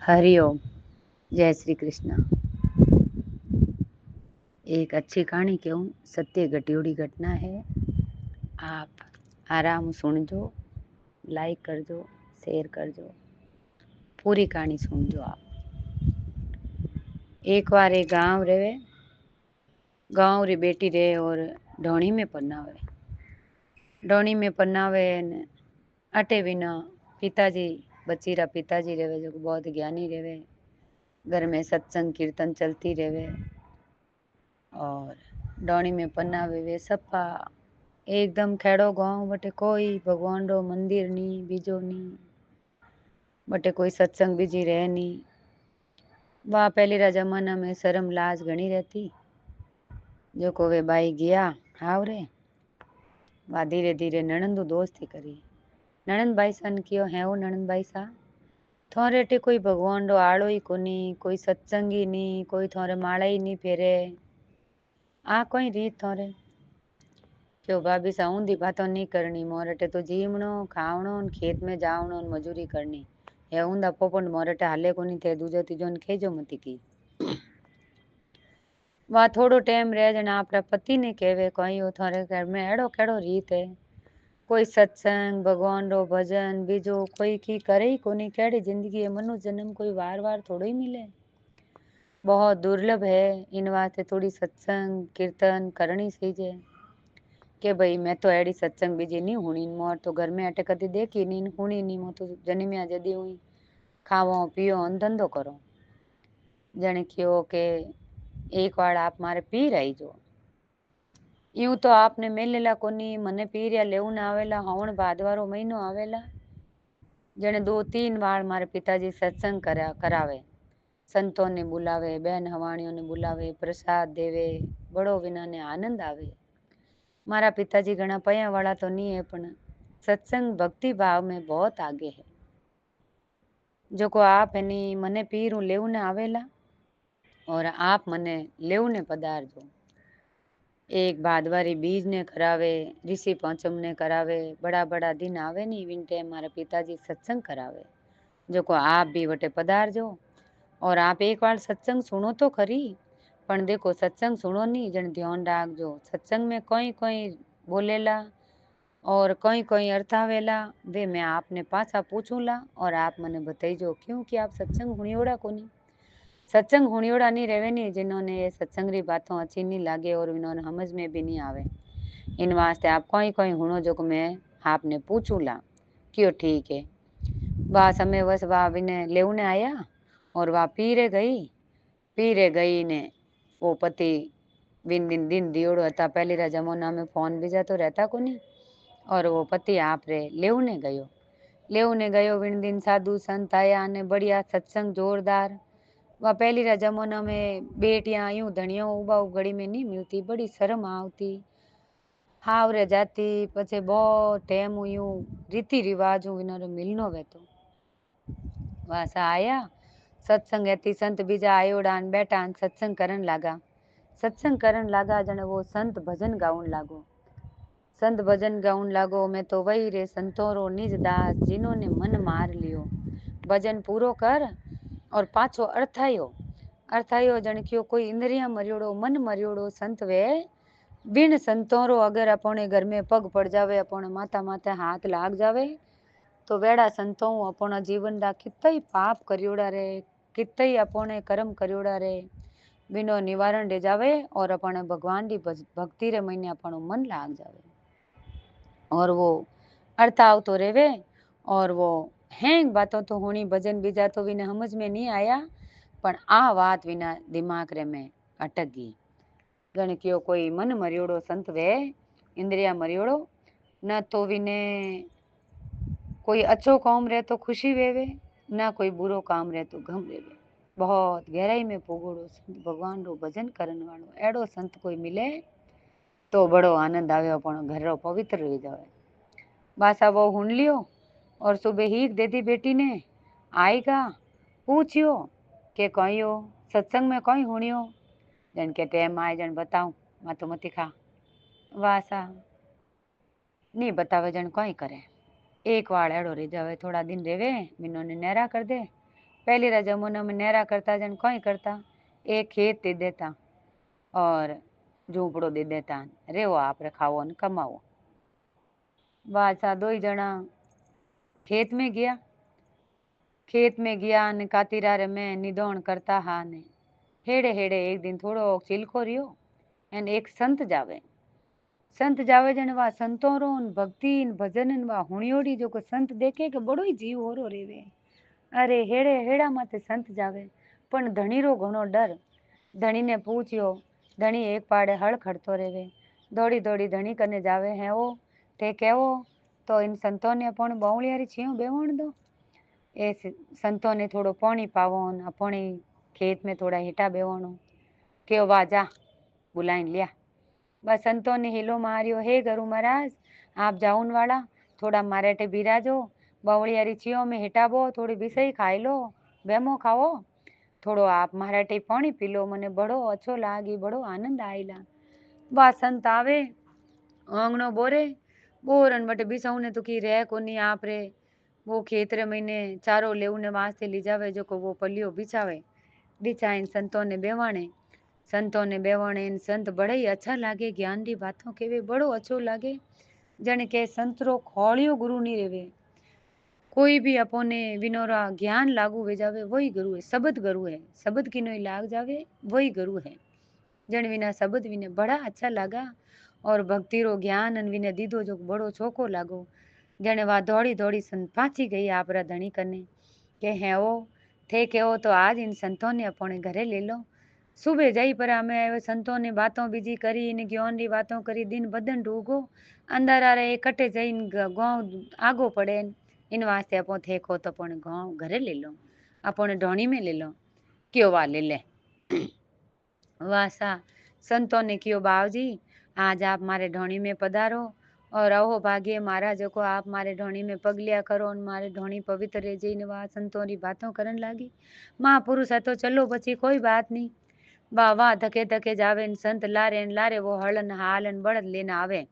हरिओम। जय श्री कृष्ण। एक अच्छी कहानी कहूँ, सत्य घटी हुई घटना है। आप आराम सुनजो, लाइक कर दो, शेयर कर दो, पूरी कहानी सुनजो आप। एक बार एक गांव रहे, गांव री बेटी रहे और ढोणी में पन्नावे, ढोणी में पन्नावे न अटे बिना पिताजी बचीरा पिताजी रहे जो बहुत ज्ञानी रहे। घर में सत्संग कीर्तन चलती रहे और डोणी में पन्नावे वे सपा एकदम खेड़ो गांव। बटे कोई भगवान रो मंदिर नी, बीजो नी, बटे कोई सत्संग बीजी रहे नी। वह पहली रा जमाना में शर्म लाज घणी रहती। जो को वे बाई गया हावरे, वह धीरे धीरे नणंदू दोस्ती करी। नणंद भाई सन कियो है वो नणंद भाई सा थोड़े टे कोई भगवान रो आड़ो ही कोनी, कोई सत्संगी नी, कोई थोड़े माड़ा ही नी फेरे। आ कोई रीत थोड़े क्यों भाभी सा ऊंधी बातों नहीं करनी। मोरटे तो जीवणो खावणो खेत में जावणो मजूरी करनी है। ऊंधा पोपंड मोरटे हाले कोनी थे। दूजो तीजो ने खेजो मती की। वह थोड़ो टाइम रह जन आपरा पति ने कहवे कोई हो थारे घर में एड़ो केड़ो रीत है। कोई सत्संग भगवान रो भजन बीजो कोई की करे ही कोनी। केड़ी जिंदगी है, मनुष्य जन्म कोई वार वार थोड़ो ही मिले, बहुत दुर्लभ है। इन वास्ते थोड़ी सत्संग कीर्तन करनी सीजे के भाई मैं तो एड़ी सत्संग बीजी नहीं हुणी। मोर तो घर में अटे कदी देखी नहीं हुणी नहीं। मो तो जन्मिया जदी हुई खावो पियो धंधो करो। जने क्यों के एक बार आप मारे पी रही जो यूं तो आपने मेलेला कोनी। मने पीरिया लेवन आवेला हवण भादवारो महीनो आवेला। जने 2-3 बार मारे पिताजी सत्संग करावे, संतों ने बुलावे, बहन हवाणियों ने बुलावे, प्रसाद देवे, बड़ो विना ने आनंद आवे। मारा पिताजी घना पया वाला तो नहीं है, पण सत्संग भक्ति भाव में बहुत आगे है। जो को आप एनी मने पीरू लेवन आवेला और आप मने लेवने पधारजो। एक भादवारी बीज ने करावे, ऋषि पंचम ने करावे, बड़ा बड़ा दिन आवे नी विनते हमारे पिताजी सत्संग करावे। जो को आप भी वटे पधारजो और आप एक बार सत्संग सुनो तो खरी, पण देखो सत्संग सुनो नहीं जन ध्यान राखजो। सत्संग में कोई कोई बोलेला और कोई कोई अर्थ आवेला वे मैं आपने पाछा पूछूला और आप मने बताइजो, क्योंकि आप सत्संग हुणियोड़ा कोनी। सत्संग हुणियोड़ा नहीं रहे नहीं जिन्होंने ये सत्संग री बातों अच्छी नहीं लागे और इन्होंने समझ में भी नहीं आवे। इन वास्ते आप कोई कोई हुणो जो मैं आपने पूछूला क्यों ठीक है। वह समय बस वह विने लेवने आया और वह पीरे गई ने वो पति दिन दिन दिन दियोड़ो था। पहली रा जमाना में फोन भी जातो रहता को नहीं और वो पति आप रे लेवने गयो विन दिन साधु संत आया ने बढ़िया सत्संग जोरदार। वह पहली रा जमाना में बेटियां यूं धनिया उबा घड़ी में नहीं मिलती, बड़ी शर्म आवती, हावरे जाती पछे बहुत टाइम यूं रीति रिवाज इन्होंने मिलनो वे तो वासा आया सत्संग एती संत बीजा आयोड़ान बैठा सत्संग करन लागा जने वो संत भजन गाउन लागो। मैं तो वही रे संतों रो निज दास जिन्होंने मन मार लियो। भजन पूरो कर और पाछो अर्थायो जन क्यों कोई इंद्रिया मरियोड़ो मन मरियोड़ो संत वे बिन संतों रो अगर अपने घर में पग पड़ जावे, अपने माथा माथे हाथ लाग जावे तो वेड़ा संतों अपना जीवन दा कितई पाप करियोड़ा रे, कितई अपने कर्म करियोड़ा रे बिनो निवारण दे जावे और अपने भगवान की भक्ति रे महीने अपनो मन लाग जावे और वो अर्थ आवतो रेवे। और वो हैं बातों तो होनी भजन बीजा तो विने समझ में नहीं आया, पण आ बात विना दिमाग रे में अटक गई। जन क्यों कोई मन मरियोड़ो संत वे इंद्रिया मरियोड़ो न तो विने कोई अच्छो काम रहे तो खुशी वेवे, ना कोई बुरो काम रहे तो गम वेवे। बहुत गहराई में पोगोड़ो संत भगवान रो भजन करन वालो एड़ो संत कोई मिले तो बड़ो आनंद आवे, अपन घर रो पवित्र रह जावे। बासा वो हुन लियो और सुबह ही दे दी बेटी ने आएगा पूछियो के कहियो सत्संग में कोई हुनियो। जन के टाइम आए जन बताऊं मैं तो मती खा वासा नहीं बतावे जन कोई करे। एक वार एड़ो रह जावे, थोड़ा दिन रेवे मिनो ने नहरा कर दे पहले रा जमाना में नहरा करता जन कोई करता, एक खेत दे देता और झूंपड़ो दे देता, रेवो आपरे खाओ ने कमाओ। बादशाह दो ही जना खेत में गया, खेत में गया ने कातीरा रे में निदोण करता हा ने हेड़े हेड़े एक दिन थोड़ो चिलको रियो एन एक संत जावे जन वा संतों रो भक्ति भजन वा हुणियोड़ी जो को संत देखे के बड़ो ही जीव होरो रेवे। अरे हेड़े हेड़ा माते संत जावे पण धणी रो घणो डर। धणी ने पूछ्यो, धणी एक पाड़े हल खड़तो रेवे, दौड़ी दौड़ी धणी कने जावे है वो ते केवो तो इन संतों ने पण बावलियारी छियो बेवण दो। ए संतों ने थोड़ो पानी पावो अपने खेत में थोड़ा हेठा बेवणो के वाजा बुलाइन लिया। बस संतों ने हिलो मारियो, हे गुरु महाराज आप जाऊन वाला थोड़ा मारे टे बिराजो, बावलियारी छियो में हिटाबो, थोड़ी बिसई खाई लो, बेमो खाओ, थोड़ो आप मारा टे पानी पी लो, मने बड़ो अच्छो लागी, बड़ो आनंद आईला। बा संत आवे आंगणो बोरे बोरन बटे बिसाऊ ने तो की रह कोनी आप रे वो खेत रे महीने चारो लेउने वास्ते ली जावे जो को वो पलियो बिछावे। बिछाइन संतों ने बेवाणे संत बड़े ही अच्छा लागे, ज्ञान री बातों केवे बड़ो अच्छो लागे। जन के संत रो खोलियो गुरु नहीं रेवे, कोई भी अपने विनोरा ज्ञान लागू वे जावे वही गुरु है, शब्द गुरु है, शब्द की नोई लाग जावे वही गुरु है। जन विना शब्द विने बड़ा अच्छा लगा और भक्ति रो ज्ञान अन विने दीदो जो बड़ो छोको लागो। जने वा दौड़ी दौड़ी संत पाची गई आपरा धनी कने के है वो थे के वो तो आज इन संतों ने अपने घरे ले लो। सुबह जाई पर हमें संतों ने बातों बीजी करी इन ज्ञान री बातों करी, दिन बदन डूगो अंदर आ रहे कटे जाई गाँव आगो पड़े इन वास्ते अपो थे को तो अपने गाँव घरे ले लो, अपने ढोणी में ले लो, क्यों वा ले ले। वासा संतों ने कियो बाबूजी आज आप मारे ढोणी में पधारो और अहो भाग्य महाराज को आप मारे ढोणी में पग लिया करो और मारे ढोणी पवित्र रह जाई। वा संतों री बातों करन लागी, महापुरुष है तो चलो बची कोई बात नहीं। वाह वाह धके धके जावे संत लारे वो हलन हालन बड़द लेने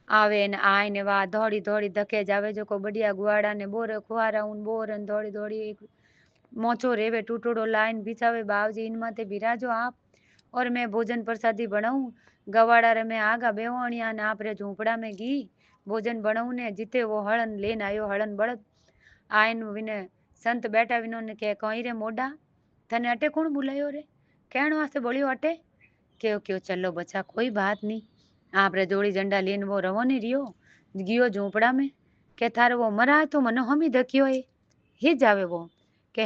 आवे ने आए ने वाह दौड़ी दौड़ी धके जावे जो को बढ़िया गुआड़ा ने बोर खुआरा उन बोरन दौड़ी दौड़ी एक मोचो रेवे टूटोड़ो लाइन बिछावे, बाबूजी इन माते बिराजो आप और मैं भोजन प्रसादी बनाऊं। गवाड़ा रे मैं आगा बेवणिया ने आप रे झूंपड़ा में घी भोजन बनाऊं ने जिते वो हलन लेन आयो हलन बड़द आयन विने संत बैठा विनो ने कहे कहीं रे मोडा थने अटे कौन बुलायो रे, कहण वास्ते बोलियो अटे, क्यों चलो बच्चा कोई बात नहीं। आप रे जोड़ी झंडा लेन वो रवो नहीं रियो गियो झूंपड़ा में के थारे वो मरा तो मनो हम ही धक्यो है ही जावे वो के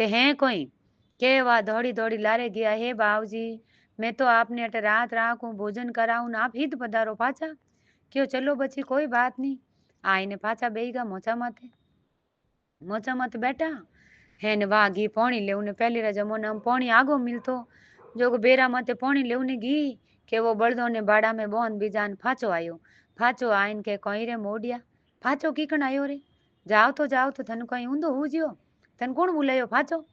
हैं कोई के वा दौड़ी दौड़ी लारे गया है बाबूजी मैं तो आपने अटे रात राखूं भोजन कराऊं आप हित पधारो पाचा, क्यों चलो बच्ची कोई बात नहीं। आईने पाचा बेगा मोचा माथे बैठा है ने वाह घी पानी ले उन्हें पहले रा जमाना में पानी आगो मिलतो जो को बेरा माथे पानी ले उन्हें घी के वो बड़दों ने बाड़ा में बोन बीजान फाचो आइन के कहीं रे मोडिया फाचो कीकण आयो रे, जाओ तो थन कहीं ऊंधो हो जियो, थन कौन बुलायो फाचो,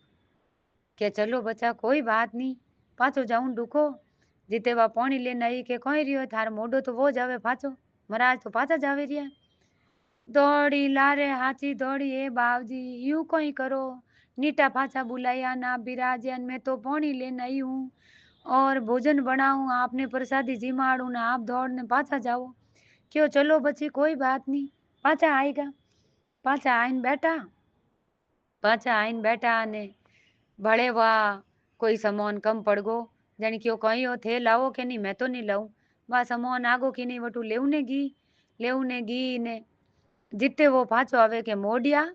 के चलो बच्चा कोई बात नहीं पाचो जाऊं डूको जीते वा पानी लेने आई के कहीं रियो थार मोडो तो वो जावे फाचो महाराज तो पाचा जावे रिया। दौड़ी लारे हाथी दौड़ी ए बाबूजी यूं कोई करो नीटा फाचा बुलाया ना बिराजन मैं तो पानी लेने आई हूँ और भोजन बनाऊं आपने प्रसादी जिमाड़ू ना आप दौड़ने पाचा जाओ, क्यों चलो बच्ची कोई बात नहीं पाचा आएगा। पाचा आइन बैठा ने भले वाह कोई सामान कम पड़ गो जानी क्यों कहीं हो थे लाओ के नहीं मैं तो नहीं लाऊं वाह सामान आगो की नहीं वटू लेउने गी ने जिते वो पाछो आवे के मोडिया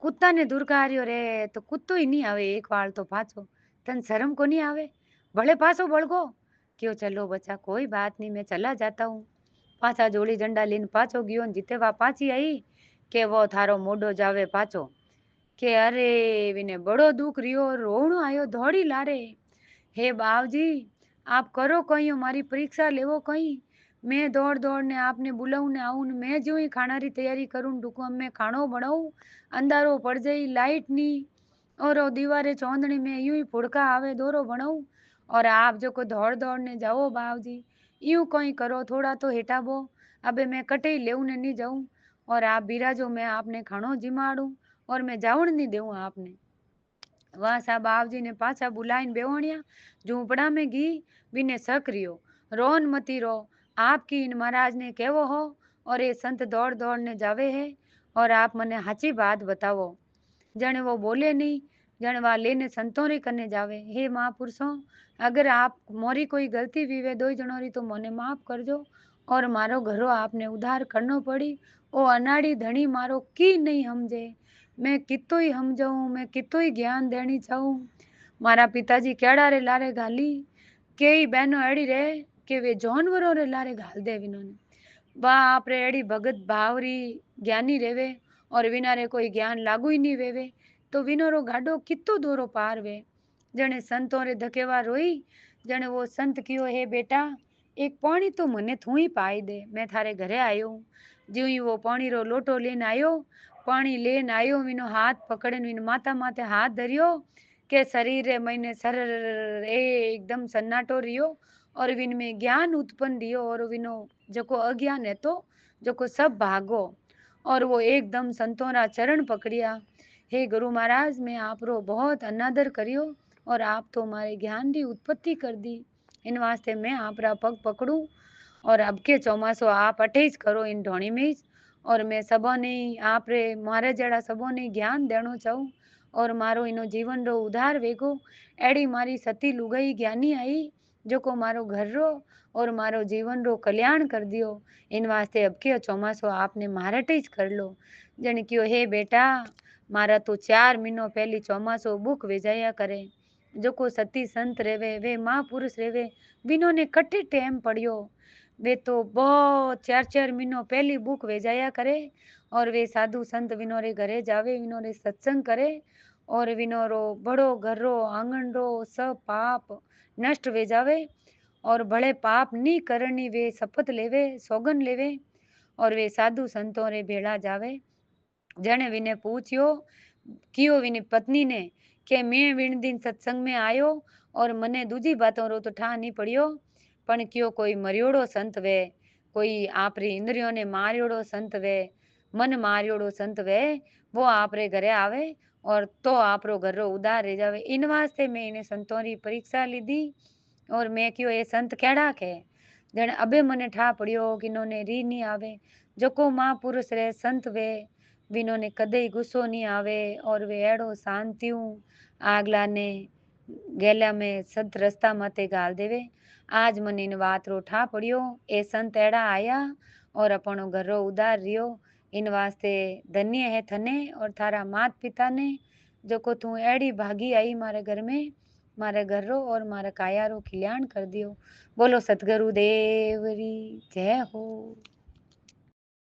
कुत्ता ने दुरकारियो रे तो कुत्तो ही नहीं आवे एक वाल तो पाछो तन शर्म को नहीं आवे भले पासो बड़गो, क्यों चलो बच्चा कोई बात नहीं मैं चला जाता हूँ। पाछा जोड़ी झंडा लेन पाछो गयो जिते वा पाची आई के वो थारो मोडो जावे पाछो के अरे विने बड़ो दुख रियो रोवणो आयो दौड़ी लारे हे बाबूजी आप करो कहीं हमारी परीक्षा लेवो कहीं मैं दौड़ दौड़ ने आपने बुलाऊ ने आऊं मैं जो ही खाना री तैयारी करूं डुको मैं खानो बनाऊं अंधारो पड़ जाई लाइट नहीं और वो दीवारे चौंदनी में यूं ही फुड़का आवे दोरो बनाऊं और आप जो को दौड़ दौड़ ने जाओ बाबूजी यूं कहीं करो थोड़ा तो हेटाबो अबे मैं कटे लेऊ ने नहीं जाऊं और आप बिराजो मैं आपने खानो जिमाड़ू और मैं जाऊन नहीं देऊँ आपने। वहाँ साहब आप जी ने पाछा बुलाइन बेवणिया झूंपड़ा में घी बिने सक्रियो रोन मती रो आपकी इन महाराज ने केवो हो और ये संत दौड़ दौड़ ने जावे है और आप मने हाची बात बतावो। जने वो बोले नहीं जने वहाँ लेने संतों रे करने जावे। हे महापुरुषों अगर आप मोरी कोई गलती वीवे दो जनोरी तो मोने माफ कर दो और मारो घरो आपने उधार करनो पड़ी ओ अनाड़ी धनी मारो की नहीं समझे मैं कितो ही समझाऊं मैं कितो ही ज्ञान देनी चाहूं मारा पिताजी केड़ा रे लारे घाली कई बहनों एड़ी रे के वे जानवरों रे लारे घाल दे विनोने बाप रे एड़ी भगत भावरी ज्ञानी रेवे और विनारे कोई ज्ञान लागू ही नहीं वेवे तो विनोरो गाडो कितो दोरो पार वे जने संतों रे धकेवा रोई जने वो संत कियो हे बेटा एक पानी तो मने थू ही पाई दे मैं थारे घरे आयो ज्यों ही वो पानी रो लोटो लेन आयो पानी लेन आयो विनो हाथ पकड़े विनो माता माथे हाथ धरियो के शरीर रे महीने सर एकदम सन्नाटो रियो और विन में ज्ञान उत्पन्न रियो और विनो जको अज्ञान है तो जको सब भागो और वो एकदम संतों रा चरण पकड़िया हे गुरु महाराज मैं आप रो बहुत अनादर करियो और आप तो हमारे ज्ञान की उत्पत्ति कर दी इन वास्ते मैं आप रा पग पकड़ू और अब के चौमासो आप अठे ज करो इन ढोणी में ज और मैं सबों ने आप रे मारे जड़ा सबों ने ज्ञान देनो चाहूँ और मारो इनो जीवन रो उधार वेगो एड़ी मारी सती लुगाई ज्ञानी आई जो को मारो घर रो और मारो जीवन रो कल्याण कर दियो इन वास्ते अब के चौमासो आपने मारे ज कर लो जन क्यों हे बेटा मारा तो 4 महीनों पहली चौमासो बुक वेजाया करे जो को सती संत रेवे वे महापुरुष रेवे बिनो ने कटे टेम पड़ियो वे तो बहुत 4 महीनों पहली बुक वेजाया करे और वे साधु संत विनोरे घरे जावे विनोरे सत्संग करे और विनोरो बड़ो घर रो आंगन रो सब पाप नष्ट वे जावे और भले पाप नी करनी वे शपथ लेवे सौगन लेवे और वे साधु संतों रे भेड़ा जावे जने विने पूछियो कियो विनी पत्नी ने के मैं विण दिन सत्संग में आयो और मने दूजी बातों रो तो ठा नहीं पड़ियो पण क्यों कोई मरियोड़ो संत वे कोई आपरी इंद्रियों ने मारियोड़ो संत वे मन मारियोड़ो संत वे वो आपरे घरे आवे और तो आपरो घर रो उदार रह जावे इन वास्ते मैं इन्हें संतों री परीक्षा लीधी और मैं क्यों ये संत केड़ा के जन अबे मने ठा पड़ियो कि इन्होंने री नहीं आवे जो को महापुरुष रे संत वे विनो ने कदे गुस्सो नहीं आवे और वे एड़ो शांतियों आगला ने गेला में सत रस्ता माते गाल देवे आज मन इन बात रो ठा पड़ियो ए संत एड़ा आया और अपनो घर रो उदार रियो इन वास्ते धन्य है थने और थारा मात पिता ने जो को तू एड़ी भागी आई मारे घर में मारे घर रो और मारे काया रो कल्याण कर दियो बोलो सतगुरु देव री जय हो।